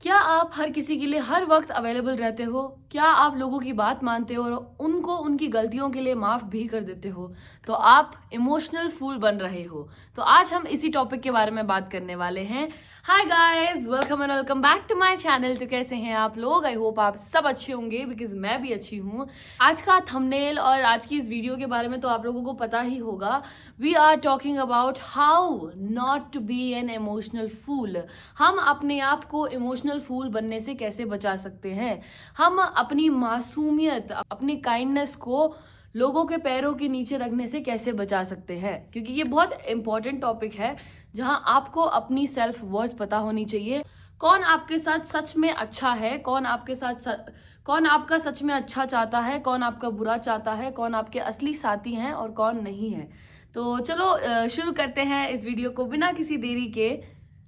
क्या आप हर किसी के लिए हर वक्त अवेलेबल रहते हो? क्या आप लोगों की बात मानते हो और उनको उनकी गलतियों के लिए माफ़ भी कर देते हो? तो आप इमोशनल फूल बन रहे हो। तो आज हम इसी टॉपिक के बारे में बात करने वाले हैं। Hi guys, welcome and welcome back to my channel. तो कैसे हैं आप लोग? आई होप आप सब अच्छे होंगे बिकॉज़ मैं भी अच्छी हूँ। आज का थंबनेल और आज की इस वीडियो के बारे में तो आप लोगों को पता ही होगा। We are talking about how not to be an emotional fool. हम अपने आप को इमोशनल फूल बनने से कैसे बचा सकते हैं? हम अपनी मासूमियत, अपनी काइंडनेस को लोगों के पैरों के नीचे रखने से कैसे बचा सकते हैं? क्योंकि ये बहुत इंपॉर्टेंट टॉपिक है जहां आपको अपनी सेल्फ वर्थ पता होनी चाहिए। कौन आपके साथ सच में अच्छा है, कौन आपका सच में अच्छा चाहता है, कौन आपका बुरा चाहता है, कौन आपके असली साथी हैं और कौन नहीं है। तो चलो शुरू करते हैं इस वीडियो को बिना किसी देरी के।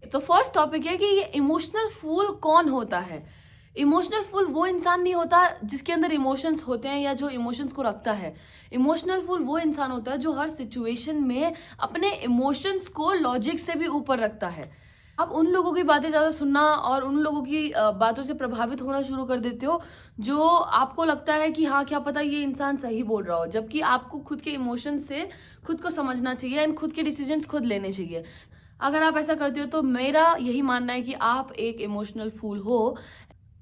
तो फर्स्ट टॉपिक है कि ये इमोशनल फूल कौन होता है। इमोशनल फूल वो इंसान नहीं होता जिसके अंदर इमोशंस होते हैं या जो इमोशंस को रखता है। इमोशनल फूल वो इंसान होता है जो हर सिचुएशन में अपने इमोशंस को लॉजिक से भी ऊपर रखता है। आप उन लोगों की बातें ज़्यादा सुनना और उन लोगों की बातों से प्रभावित होना शुरू कर देते हो जो आपको लगता है कि हाँ, क्या पता ये इंसान सही बोल रहा हो, जबकि आपको खुद के इमोशन से खुद को समझना चाहिए एंड खुद के डिसीजंस खुद लेने चाहिए। अगर आप ऐसा करते हो तो मेरा यही मानना है कि आप एक इमोशनल फूल हो।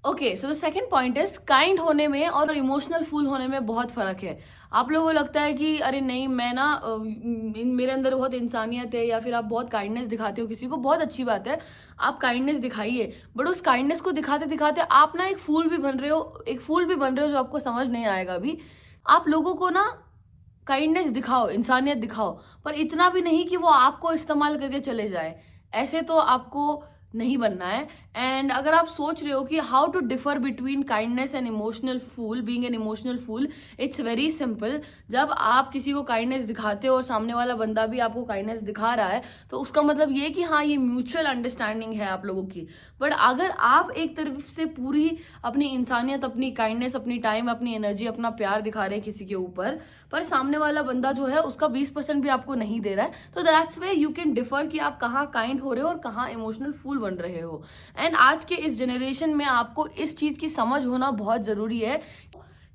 Okay, so the second point is kind होने में और इमोशनल फूल होने में बहुत फर्क है। आप लोगों को लगता है कि अरे नहीं, मैं ना मेरे अंदर बहुत इंसानियत है, या फिर आप बहुत काइंडनेस दिखाते हो किसी को, बहुत अच्छी बात है। आप काइंडनेस दिखाइए, बट उस काइंडनेस को दिखाते दिखाते आप ना एक फूल भी बन रहे हो, एक फूल भी बन रहे हो जो आपको समझ नहीं आएगा अभी। आप लोगों को ना काइंडनेस दिखाओ, इंसानियत दिखाओ, पर इतना भी नहीं कि वो आपको इस्तेमाल करके चले जाए। ऐसे तो आपको नहीं बनना है। एंड अगर आप सोच रहे हो कि how to differ between kindness and emotional fool, being an emotional fool, it's very simple. जब आप किसी को काइंडनेस दिखाते हो और सामने वाला बंदा भी आपको काइंडनेस दिखा रहा है, तो उसका मतलब ये कि हाँ, ये म्यूचुअल अंडरस्टैंडिंग है आप लोगों की। बट अगर आप एक तरफ से पूरी अपनी इंसानियत, अपनी काइंडनेस, अपनी टाइम, अपनी एनर्जी, अपना प्यार दिखा रहे हैं किसी के ऊपर, पर सामने वाला बंदा जो है उसका 20% भी आपको नहीं दे रहा है, तो that's way you can differ कि आप कहाँ काइंड हो रहे हो और कहाँ इमोशनल फूल बन रहे हो। एंड आज के इस जनरेशन में आपको इस चीज की समझ होना बहुत जरूरी है।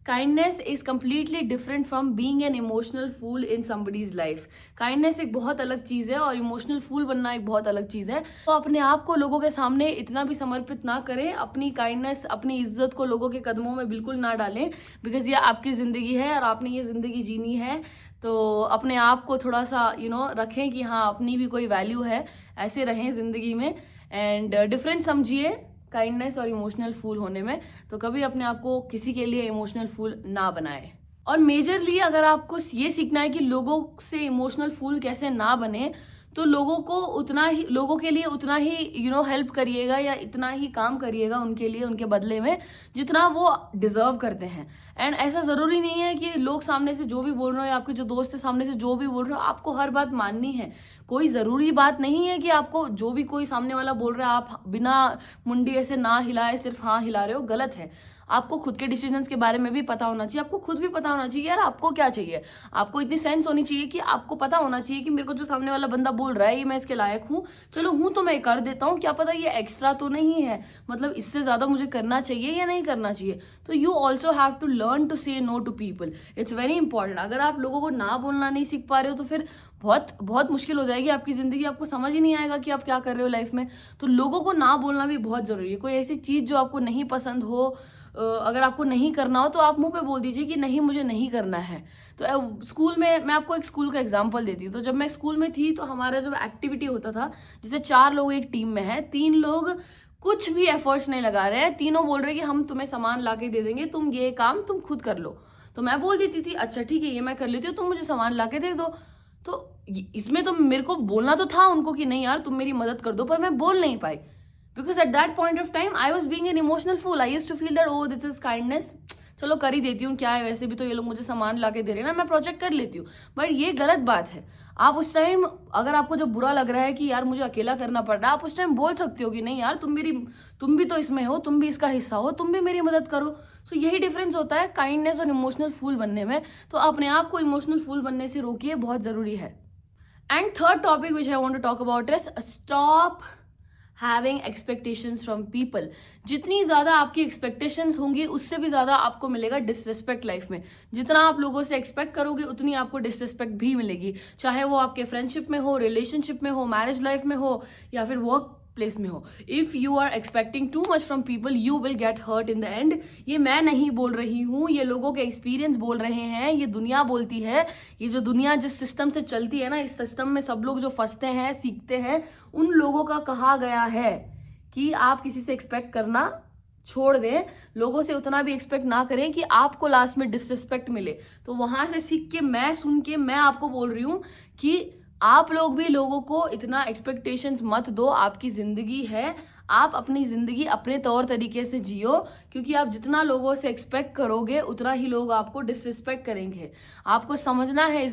Kindness is completely different from being an emotional fool in somebody's life. Kindness एक बहुत अलग चीज है और इमोशनल फूल बनना एक बहुत अलग चीज है। तो अपने आप को लोगों के सामने इतना भी समर्पित ना करें, अपनी काइंडनेस, अपनी इज्जत को लोगों के कदमों में बिल्कुल ना डालें, बिकॉज ये आपकी जिंदगी है और आपने ये जिंदगी जीनी है। तो अपने आप को थोड़ा सा रखें कि हाँ, अपनी भी कोई वैल्यू है, ऐसे रहें जिंदगी में। एंड डिफरेंस समझिए काइंडनेस और इमोशनल फूल होने में। तो कभी अपने आप को किसी के लिए इमोशनल फूल ना बनाए। और मेजरली अगर आपको ये सीखना है कि लोगों से इमोशनल फूल कैसे ना बने, तो लोगों के लिए उतना ही हेल्प करिएगा या इतना ही काम करिएगा उनके लिए, उनके बदले में, जितना वो डिजर्व करते हैं। एंड ऐसा जरूरी नहीं है कि लोग सामने से जो भी बोल रहे हो या आपके जो दोस्त है सामने से जो भी बोल रहे हो आपको हर बात माननी है। कोई जरूरी बात नहीं है कि आपको जो भी कोई सामने वाला बोल रहा है आप बिना मुंडी ऐसे ना हिलाए सिर्फ हाँ हिला रहे हो, गलत है। आपको खुद के डिसीजंस के बारे में भी पता होना चाहिए। आपको खुद भी पता होना चाहिए यार आपको क्या चाहिए। आपको इतनी सेंस होनी चाहिए कि आपको पता होना चाहिए कि मेरे को जो सामने वाला बंदा बोल रहा है ये मैं इसके लायक हूँ, चलो हूँ तो मैं कर देता हूँ, क्या पता ये एक्स्ट्रा तो नहीं है, मतलब इससे ज्यादा मुझे करना चाहिए या नहीं करना चाहिए। तो you also have to learn to say no to people. It's very important. अगर आप लोगों को ना बोलना नहीं सीख पा रहे हो तो फिर बहुत बहुत मुश्किल हो जाएगी आपकी जिंदगी। आपको समझ ही नहीं आएगा कि आप क्या कर रहे हो लाइफ में। तो लोगों को ना बोलना भी बहुत जरूरी है। कोई ऐसी चीज जो आपको नहीं पसंद हो, अगर आपको नहीं करना हो तो आप मुंह पे बोल दीजिए कि नहीं, मुझे नहीं करना है। तो स्कूल में मैं आपको एक स्कूल का एग्जांपल देती हूँ। तो जब मैं स्कूल में थी तो हमारा जो एक्टिविटी होता था, जैसे 4 लोग एक टीम में है, 3 लोग कुछ भी एफर्ट्स नहीं लगा रहे हैं, तीनों बोल रहे हैं कि हम तुम्हें सामान ला के दे देंगे, तुम ये काम तुम खुद कर लो। तो मैं बोल देती थी अच्छा ठीक है, ये मैं कर लेती हूँ, तुम मुझे सामान ला के दे दो। तो इसमें तो मेरे को बोलना तो था उनको कि नहीं यार तुम मेरी मदद कर दो, पर मैं बोल नहीं पाई। Because at that point of time I was being an emotional fool. I used to feel that oh this is kindness, चलो कर ही देती हूँ, क्या है वैसे भी तो ये लोग मुझे सामान ला के दे रहे हैं ना, मैं प्रोजेक्ट कर लेती हूँ। बट ये गलत बात है। आप उस टाइम अगर आपको जो बुरा लग रहा है कि यार मुझे अकेला करना पड़ रहा है, आप उस टाइम बोल सकते हो कि नहीं यार तुम भी तो इसमें हो, तुम भी इसका हिस्सा हो, तुम भी मेरी मदद करो। सो यही डिफरेंस होता है काइंडनेस और इमोशनल फूल बनने में। तो अपने आप को इमोशनल फूल बनने से रोकिए, बहुत जरूरी है। And third topic which I want to talk about is stop having expectations from people. जितनी ज़्यादा आपकी एक्सपेक्टेशंस होंगी उससे भी ज़्यादा आपको मिलेगा डिसरिस्पेक्ट लाइफ में। जितना आप लोगों से एक्सपेक्ट करोगे उतनी आपको डिसरिस्पेक्ट भी मिलेगी, चाहे वो आपके फ्रेंडशिप में हो, रिलेशनशिप में हो, मैरिज लाइफ में हो या फिर वर्क प्लेस में हो। If you are expecting too much from people you will get hurt in the end. ये मैं नहीं बोल रही हूँ, ये लोगों के एक्सपीरियंस बोल रहे हैं, ये दुनिया बोलती है। ये जो दुनिया जिस सिस्टम से चलती है ना, इस सिस्टम में सब लोग जो फंसते हैं, सीखते हैं, उन लोगों का कहा गया है कि आप किसी से एक्सपेक्ट करना छोड़ दें, लोगों से उतना भी एक्सपेक्ट ना करें कि आपको लास्ट में डिसरिस्पेक्ट मिले। तो वहां से सीख के, मैं सुन के, मैं आपको बोल रही हूँ कि आप लोग भी लोगों को इतना एक्सपेक्टेशंस मत दो। आपकी जिंदगी है, आप अपनी जिंदगी अपने तौर तरीके से जियो, क्योंकि आप जितना लोगों से एक्सपेक्ट करोगे उतना ही लोग आपको डिसरिस्पेक्ट करेंगे। आपको समझना है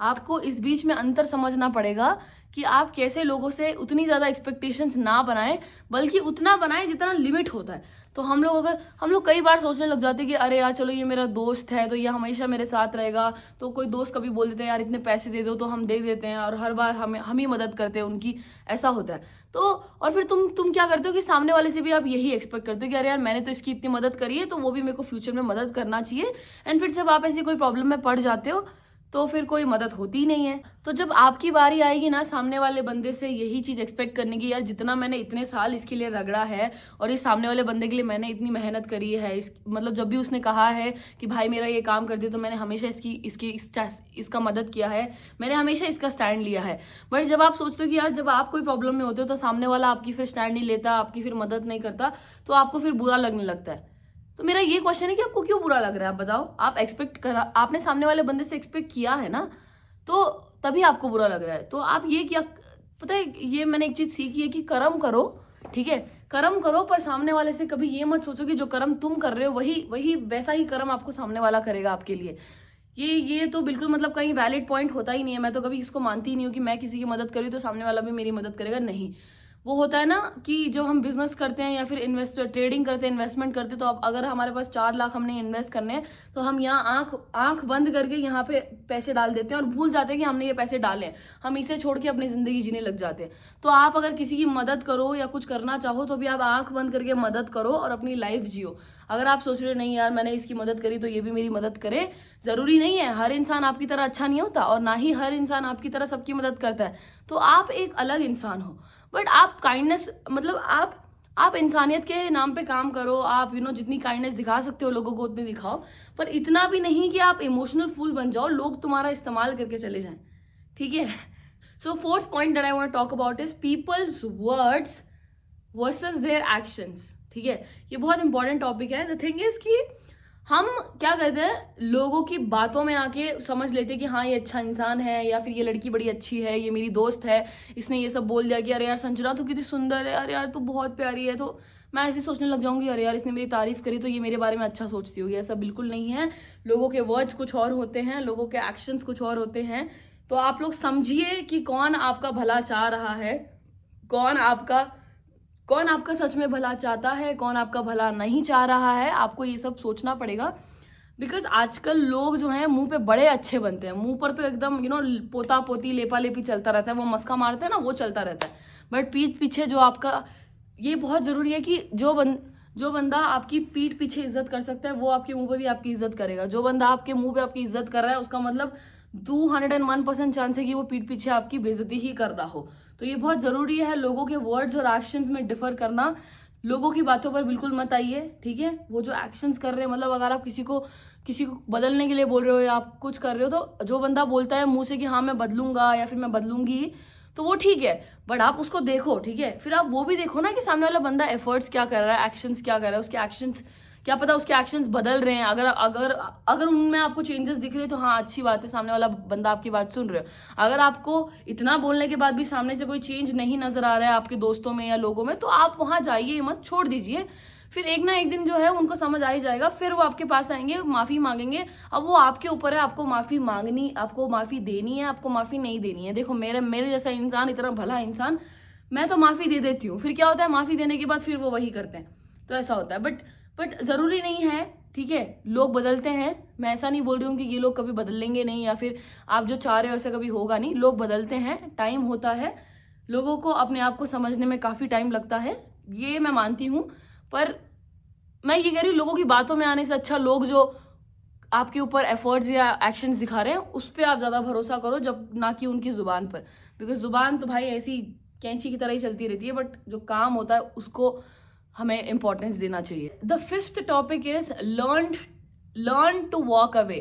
आपको इस बीच में अंतर समझना पड़ेगा कि आप कैसे लोगों से उतनी ज़्यादा एक्सपेक्टेशंस ना बनाएं, बल्कि उतना बनाएं जितना लिमिट होता है। तो हम लोग कई बार सोचने लग जाते हैं कि अरे यार चलो ये मेरा दोस्त है तो ये हमेशा मेरे साथ रहेगा। तो कोई दोस्त कभी बोल देते हैं यार इतने पैसे दे दो, तो हम दे देते हैं और हर बार हम ही मदद करते हैं उनकी, ऐसा होता है। तो और फिर तुम क्या करते हो कि सामने वाले से भी आप यही एक्सपेक्ट करते हो कि अरे यार मैंने तो इसकी इतनी मदद करी है तो वो भी मेरे को फ्यूचर में मदद करना चाहिए। एंड फिर जब आप ऐसी कोई प्रॉब्लम में पड़ जाते हो तो फिर कोई मदद होती ही नहीं है। तो जब आपकी बारी आएगी ना सामने वाले बंदे से यही चीज़ एक्सपेक्ट करने की, यार जितना मैंने इतने साल इसके लिए रगड़ा है और इस सामने वाले बंदे के लिए मैंने इतनी मेहनत करी है, मतलब जब भी उसने कहा है कि भाई मेरा ये काम कर दिया तो मैंने हमेशा इसका मदद किया है, मैंने हमेशा इसका स्टैंड लिया है। बट जब आप सोचते हो कि यार जब आप कोई प्रॉब्लम में होते हो तो सामने वाला आपकी फिर स्टैंड नहीं लेता, आपकी फिर मदद नहीं करता, तो आपको फिर बुरा लगने लगता है। तो मेरा ये क्वेश्चन है कि आपको क्यों बुरा लग रहा है? आप बताओ। आपने सामने वाले बंदे से एक्सपेक्ट किया है ना, तो तभी आपको बुरा लग रहा है। तो आप ये क्या, पता है, ये मैंने एक चीज सीखी है कि कर्म करो, ठीक है, कर्म करो, पर सामने वाले से कभी ये मत सोचो कि जो कर्म तुम कर रहे हो वही वैसा ही कर्म आपको सामने वाला करेगा आपके लिए। ये तो बिल्कुल मतलब कहीं वैलिड पॉइंट होता ही नहीं है। मैं तो कभी इसको मानती ही नहीं हूँ कि मैं किसी की मदद करी तो सामने वाला भी मेरी मदद करेगा। नहीं, वो होता है ना कि जब हम बिजनेस करते हैं या फिर ट्रेडिंग करते हैं, इन्वेस्टमेंट करते हैं, तो अब अगर हमारे पास 4 लाख हमने इन्वेस्ट करने हैं तो हम यहाँ आंख बंद करके यहाँ पे पैसे डाल देते हैं और भूल जाते हैं कि हमने ये पैसे डाले हैं। हम इसे छोड़ के अपनी जिंदगी जीने लग जाते हैं। तो आप अगर किसी की मदद करो या कुछ करना चाहो तो भी आप आंख बंद करके मदद करो और अपनी लाइफ जियो। अगर आप सोच रहे हो नहीं यार मैंने इसकी मदद करी तो ये भी मेरी मदद करे, जरूरी नहीं है। हर इंसान आपकी तरह अच्छा नहीं होता और ना ही हर इंसान आपकी तरह सबकी मदद करता है। तो आप एक अलग इंसान हो, बट आप काइंडनेस, मतलब आप इंसानियत के नाम पे काम करो। आप जितनी काइंडनेस दिखा सकते हो लोगों को उतनी दिखाओ, पर इतना भी नहीं कि आप इमोशनल फूल बन जाओ, लोग तुम्हारा इस्तेमाल करके चले जाएं, ठीक है। So fourth point that I want to talk about is people's words versus their actions, ठीक है। ये बहुत इंपॉर्टेंट टॉपिक है। द थिंग इज कि हम क्या करते हैं, लोगों की बातों में आके समझ लेते हैं कि हाँ ये अच्छा इंसान है, या फिर ये लड़की बड़ी अच्छी है, ये मेरी दोस्त है, इसने ये सब बोल दिया कि अरे यार संजना तू कितनी सुंदर है, अरे यार तू बहुत प्यारी है, तो मैं ऐसे सोचने लग जाऊंगी अरे यार इसने मेरी तारीफ करी तो ये मेरे बारे में अच्छा सोचती होगी। ऐसा बिल्कुल नहीं है। लोगों के वर्ड्स कुछ और होते हैं, लोगों के एक्शंस कुछ और होते हैं। तो आप लोग समझिए कि कौन आपका भला चाह रहा है, कौन आपका सच में भला चाहता है, कौन आपका भला नहीं चाह रहा है। आपको ये सब सोचना पड़ेगा। बिकॉज आजकल लोग जो हैं मुंह पे बड़े अच्छे बनते हैं, मुंह पर तो एकदम पोता पोती लेपा लेपी चलता रहता है, वो मस्का मारते हैं ना, वो चलता रहता है। बट पीठ पीछे जो आपका, ये बहुत जरूरी है कि जो बंदा आपकी पीठ पीछे इज्जत कर सकता है वो आपके मुंह पे भी आपकी इज्जत करेगा। जो बंदा आपके मुंह पे आपकी इज्जत कर रहा है उसका मतलब 201% चांस है कि वो पीठ पीछे आपकी बेइज्जती ही कर रहा हो। तो ये बहुत जरूरी है लोगों के वर्ड्स और एक्शंस में डिफर करना। लोगों की बातों पर बिल्कुल मत आइए, ठीक है। वो जो एक्शंस कर रहे हैं, मतलब अगर आप किसी को बदलने के लिए बोल रहे हो या आप कुछ कर रहे हो, तो जो बंदा बोलता है मुंह से कि हाँ मैं बदलूंगा या फिर मैं बदलूंगी, तो वो ठीक है, बट आप उसको देखो, ठीक है। फिर आप वो भी देखो ना कि सामने वाला बंदा एफर्ट्स क्या कर रहा है, एक्शंस क्या कर रहा है, उसके एक्शंस क्या पता उसके एक्शंस बदल रहे हैं। अगर उनमें आपको चेंजेस दिख रहे हैं तो हाँ अच्छी बात है, सामने वाला बंदा आपकी बात सुन रहे हो। अगर आपको इतना बोलने के बाद भी सामने से कोई चेंज नहीं नजर आ रहा है आपके दोस्तों में या लोगों में, तो आप वहां जाइए मत, छोड़ दीजिए। फिर एक ना एक दिन जो है उनको समझ आ ही जाएगा, फिर वो आपके पास आएंगे, माफी मांगेंगे। अब वो आपके ऊपर है, आपको माफी मांगनी, आपको माफी देनी है, आपको माफी नहीं देनी है। देखो मेरे जैसा इंसान, इतना भला इंसान, मैं तो माफी दे देती हूँ। फिर क्या होता है, माफी देने के बाद फिर वो वही करते हैं, तो ऐसा होता है। बट जरूरी नहीं है, ठीक है। लोग बदलते हैं, मैं ऐसा नहीं बोल रही हूँ कि ये लोग कभी बदलेंगे नहीं या फिर आप जो चाह रहे हो ऐसा कभी होगा नहीं। लोग बदलते हैं, टाइम होता है, लोगों को अपने आप को समझने में काफ़ी टाइम लगता है, ये मैं मानती हूँ। पर मैं ये कह रही हूँ, लोगों की बातों में आने से अच्छा लोग जो आपके ऊपर एफर्ट्स या एक्शंस दिखा रहे हैं उस पर आप ज़्यादा भरोसा करो, जब ना कि उनकी ज़ुबान पर। बिकॉज ज़ुबान तो भाई ऐसी कैंची की तरह ही चलती रहती है, बट जो काम होता है उसको हमें इंपॉर्टेंस देना चाहिए। The fifth topic is learn to walk away.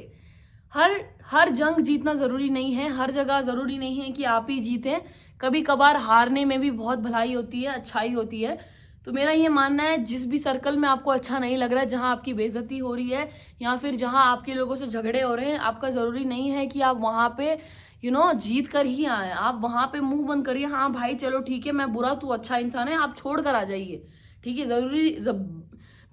हर जंग जीतना ज़रूरी नहीं है, हर जगह ज़रूरी नहीं है कि आप ही जीतें। कभी कभार हारने में भी बहुत भलाई होती है, अच्छाई होती है। तो मेरा ये मानना है, जिस भी सर्कल में आपको अच्छा नहीं लग रहा है, जहाँ आपकी बेइज्जती हो रही है या फिर जहाँ आपके लोगों से झगड़े हो रहे हैं, आपका ज़रूरी नहीं है कि आप वहाँ पे जीत कर ही आए। आप वहाँ पे मुंह बंद करिए, हाँ भाई चलो ठीक है, मैं बुरा तू अच्छा इंसान है, आप छोड़ कर आ जाइए। ठीक है,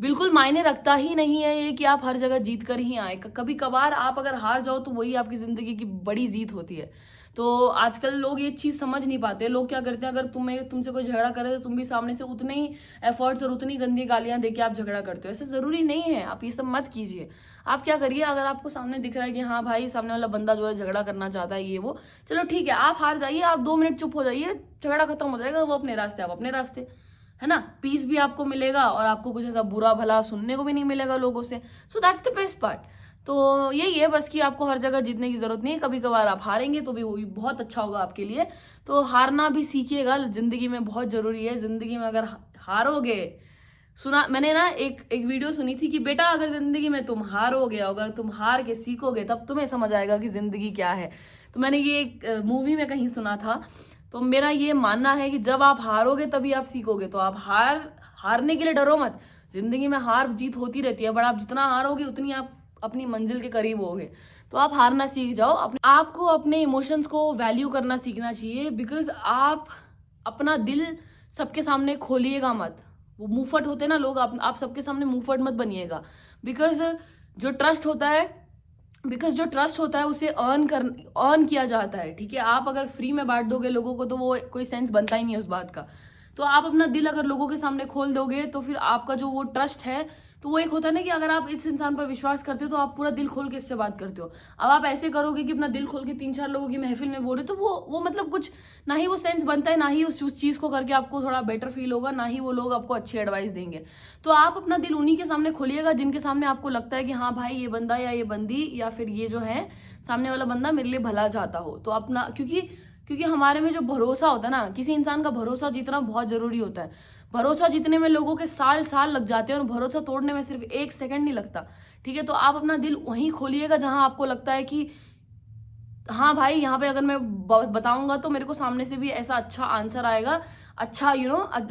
बिल्कुल मायने रखता ही नहीं है ये कि आप हर जगह जीत कर ही आए। कभी कभार आप अगर हार जाओ तो वही आपकी ज़िंदगी की बड़ी जीत होती है। तो आजकल लोग ये चीज़ समझ नहीं पाते। लोग क्या करते हैं, अगर तुमसे कोई झगड़ा करे तो तुम भी सामने से उतने ही एफर्ट्स और उतनी गंदी गालियां देके आप झगड़ा करते हो। ऐसा ज़रूरी नहीं है, आप ये सब मत कीजिए। आप क्या करिए, अगर आपको सामने दिख रहा है कि हाँ भाई सामने वाला बंदा जो है झगड़ा करना चाहता है, ये वो, चलो ठीक है, आप हार जाइए, आप 2 मिनट चुप हो जाइए, झगड़ा खत्म हो जाएगा, वो अपने रास्ते आप अपने रास्ते, है ना। पीस भी आपको मिलेगा और आपको कुछ ऐसा बुरा भला सुनने को भी नहीं मिलेगा लोगों से। So that's the best part. तो यही है बस कि आपको हर जगह जीतने की जरूरत नहीं है। कभी कभार आप हारेंगे तो भी वो भी बहुत अच्छा होगा आपके लिए। तो हारना भी सीखिएगा, जिंदगी में बहुत जरूरी है। जिंदगी में अगर हारोगे, सुना मैंने ना एक वीडियो सुनी थी कि बेटा अगर जिंदगी में तुम हारोगे, अगर तुम हार के सीखोगे तब तुम्हें समझ आएगा कि जिंदगी क्या है। तो मैंने ये एक मूवी में कहीं सुना था। तो मेरा ये मानना है कि जब आप हारोगे तभी आप सीखोगे। तो आप हारने के लिए डरो मत। जिंदगी में हार जीत होती रहती है, बट आप जितना हारोगे उतनी आप अपनी मंजिल के करीब होगे। तो आप हारना सीख जाओ। आपको अपने इमोशंस को वैल्यू करना सीखना चाहिए। बिकॉज आप अपना दिल सबके सामने खोलिएगा मत। वो मुंहफट होते हैं ना लोग, आप सबके सामने मुंहफट मत बनिएगा। बिकॉज जो ट्रस्ट होता है उसे अर्न किया जाता है। ठीक है, आप अगर फ्री में बांट दोगे लोगों को तो वो कोई सेंस बनता ही नहीं है उस बात का। तो आप अपना दिल अगर लोगों के सामने खोल दोगे तो फिर आपका जो वो ट्रस्ट है, तो वो एक होता है ना कि अगर आप इस इंसान पर विश्वास करते हो तो आप पूरा दिल खोल के इससे बात करते हो। अब आप ऐसे करोगे कि अपना दिल खोल के 3-4 लोगों की महफिल में बोले, तो वो मतलब कुछ ना ही वो सेंस बनता है, ना ही उस चीज़ को करके आपको थोड़ा बेटर फील होगा, ना ही वो लोग आपको अच्छी एडवाइस देंगे। तो आप अपना दिल उन्हीं के सामने खोलिएगा जिनके सामने आपको लगता है कि हाँ भाई ये बंदा या ये बंदी या फिर ये जो है सामने वाला बंदा मेरे लिए भला चाहता हो। तो अपना क्योंकि हमारे में जो भरोसा होता है ना, किसी इंसान का भरोसा जीतना बहुत जरूरी होता है। भरोसा जीतने में लोगों के साल साल लग जाते हैं और भरोसा तोड़ने में सिर्फ 1 सेकंड नहीं लगता। ठीक है, तो आप अपना दिल वहीं खोलिएगा जहां आपको लगता है कि हाँ भाई यहाँ पे अगर मैं बताऊंगा तो मेरे को सामने से भी ऐसा अच्छा आंसर आएगा, अच्छा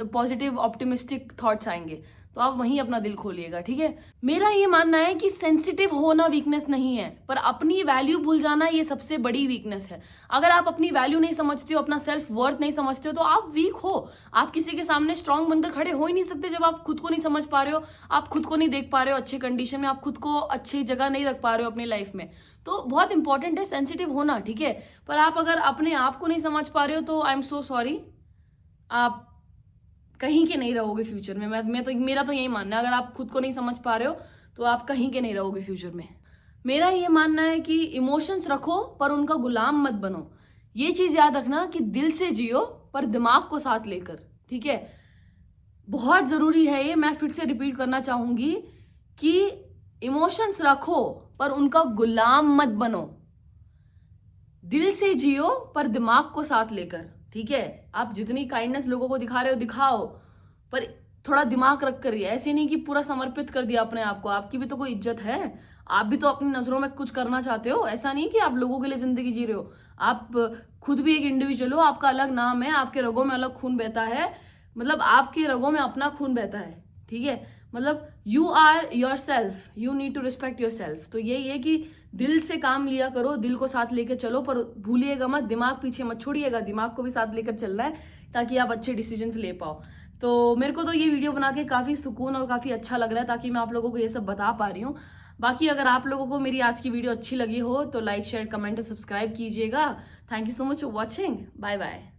पॉजिटिव ऑप्टिमिस्टिक थॉट्स आएंगे। तो आप वहीं अपना दिल खोलिएगा। ठीक है, मेरा ये मानना है कि सेंसिटिव होना वीकनेस नहीं है, पर अपनी वैल्यू भूल जाना ये सबसे बड़ी वीकनेस है। अगर आप अपनी वैल्यू नहीं समझते हो, अपना सेल्फ वर्थ नहीं समझते हो, तो आप वीक हो। आप किसी के सामने स्ट्रांग बनकर खड़े हो ही नहीं सकते जब आप खुद को नहीं समझ पा रहे हो, आप खुद को नहीं देख पा रहे हो अच्छे कंडीशन में, आप खुद को अच्छी जगह नहीं रख पा रहे हो अपनी लाइफ में। तो बहुत इंपॉर्टेंट है सेंसिटिव होना। ठीक है, पर आप अगर अपने आप को नहीं समझ पा रहे हो तो आई एम सो सॉरी, आप कहीं के नहीं रहोगे फ्यूचर में। मेरा तो यही मानना है, अगर आप खुद को नहीं समझ पा रहे हो तो आप कहीं के नहीं रहोगे फ्यूचर में। मेरा ये मानना है कि इमोशंस रखो पर उनका गुलाम मत बनो। ये चीज याद रखना कि दिल से जियो पर दिमाग को साथ लेकर। ठीक है, बहुत जरूरी है ये। मैं फिर से रिपीट करना चाहूंगी कि इमोशंस रखो पर उनका गुलाम मत बनो। दिल से जियो पर दिमाग को साथ लेकर। ठीक है, आप जितनी काइंडनेस लोगों को दिखा रहे हो दिखाओ, पर थोड़ा दिमाग रख कर। ऐसे नहीं कि पूरा समर्पित कर दिया अपने आप को। आपकी भी तो कोई इज्जत है, आप भी तो अपनी नजरों में कुछ करना चाहते हो। ऐसा नहीं कि आप लोगों के लिए जिंदगी जी रहे हो। आप खुद भी एक इंडिविजुअल हो, आपका अलग नाम है, आपके रगों में अलग खून बहता है। मतलब आपके रगों में अपना खून बहता है। ठीक है, मतलब you are yourself, you need to respect yourself. तो यही है कि दिल से काम लिया करो, दिल को साथ लेकर चलो, पर भूलिएगा मत दिमाग पीछे मत छोड़िएगा। दिमाग को भी साथ लेकर चलना है ताकि आप अच्छे डिसीजंस ले पाओ। तो मेरे को तो ये वीडियो बना के काफ़ी सुकून और काफ़ी अच्छा लग रहा है, ताकि मैं आप लोगों को ये सब बता पा रही हूँ। बाकी अगर आप लोगों को मेरी आज की वीडियो अच्छी लगी हो तो लाइक शेयर कमेंट और सब्सक्राइब कीजिएगा। Thank you so much for watching. Bye bye.